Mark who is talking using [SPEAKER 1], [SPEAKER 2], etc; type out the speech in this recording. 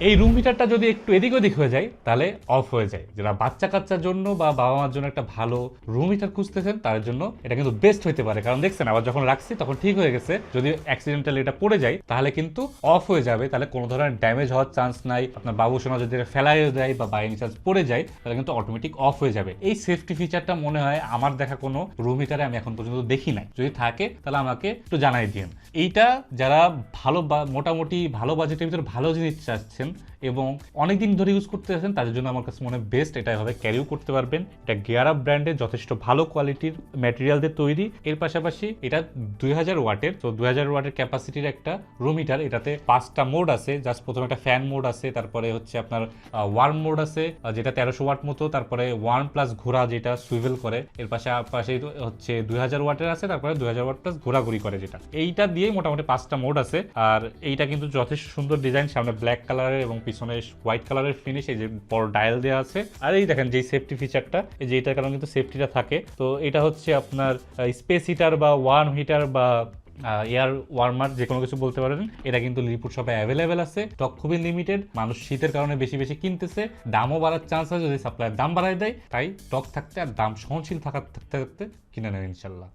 [SPEAKER 1] এই রুম হিটারটা যদি একটু এদিক ওদিক হয়ে যায় তাহলে অফ হয়ে যায়। যারা বাচ্চা কাচ্চার জন্য বা বাবা মার জন্য একটা ভালো রুম হিটার খুঁজতেছেন তার জন্য এটা কিন্তু বেস্ট হতে পারে। কারণ দেখছেন আবার যখন রাখছি তখন ঠিক হয়ে গেছে, যদি অ্যাক্সিডেন্টালি এটা পড়ে যায় তাহলে কিন্তু অফ হয়ে যাবে, তাহলে কোনো ধরনের ড্যামেজ হওয়ার চান্স নাই। আপনার বাবু সোনা যদি এটা ফেলাই দেয় বা বাই চান্স পড়ে যায় তাহলে কিন্তু অটোমেটিক অফ হয়ে যাবে। এই সেফটি ফিচারটা মনে হয় আমার দেখা কোনো রুম হিটারে আমি এখন পর্যন্ত দেখি নাই। যদি থাকে তাহলে আমাকে একটু জানাই দিন। এইটা যারা ভালো মোটামুটি ভালো বাজেটের ভিতরে ভালো জিনিস চাচ্ছেন এবং অনেকদিন ধরে ইউজ করতে আছেন তাদের জন্য আমার কাছে মনে হয় বেস্ট এটাই হবে। ক্যারিও করতে পারবেন। এটা গিয়ার আপ ব্র্যান্ডের যথেষ্ট ভালো কোয়ালিটির ম্যাটেরিয়াল দিয়ে তৈরি। এর পাশাপাশি এটা 2000 ওয়াটের, তো 2000 ওয়াটের ক্যাপাসিটির একটা রুম হিটার। এটাতে 5টা মোড আছে। জাস্ট প্রথমে একটা ফ্যান মোড আছে, তারপরে হচ্ছে আপনার ওয়ার্ম মোড আছে যেটা 1300 ওয়াট মতো, তারপরে ওয়ার্ম প্লাস ঘোরা যেটা সুইভেল করে। এর পাশে হচ্ছে 2000 ওয়াটের আছে, তারপরে 2000 ওয়াট প্লাস ঘোরাঘুরি করে যেটা। এইটা দিয়ে মোটামুটি 5টা মোড আছে। আর এইটা কিন্তু যথেষ্ট সুন্দর ডিজাইন, সামনে ব্ল্যাক কালারের এবং পিছনে হোয়াইট কালারের ফিনিশ। এই যে বড় ডায়াল দেওয়া আছে। আর এই দেখেন যে সেফটি ফিচারটা, এই যে এটার কারণে কিন্তু সেফটিটা থাকে। তো এটা হচ্ছে আপনার স্পেস হিটার বা ওয়ার্ম হিটার বা এয়ার ওয়ার্মার যে কোনো কিছু বলতে পারেন। এটা কিন্তু লিপুর শপে অ্যাভেলেবেল আছে। স্টক খুবই লিমিটেড। মানুষ শীতের কারণে বেশি বেশি কিনতেছে। দামও বাড়ার চান্স আছে যদি সাপ্লাইয়ের দাম বাড়ায় দেয়। তাই স্টক থাকতে আর দাম সহনশীল থাকতে কিনে নেন ইনশাল্লাহ।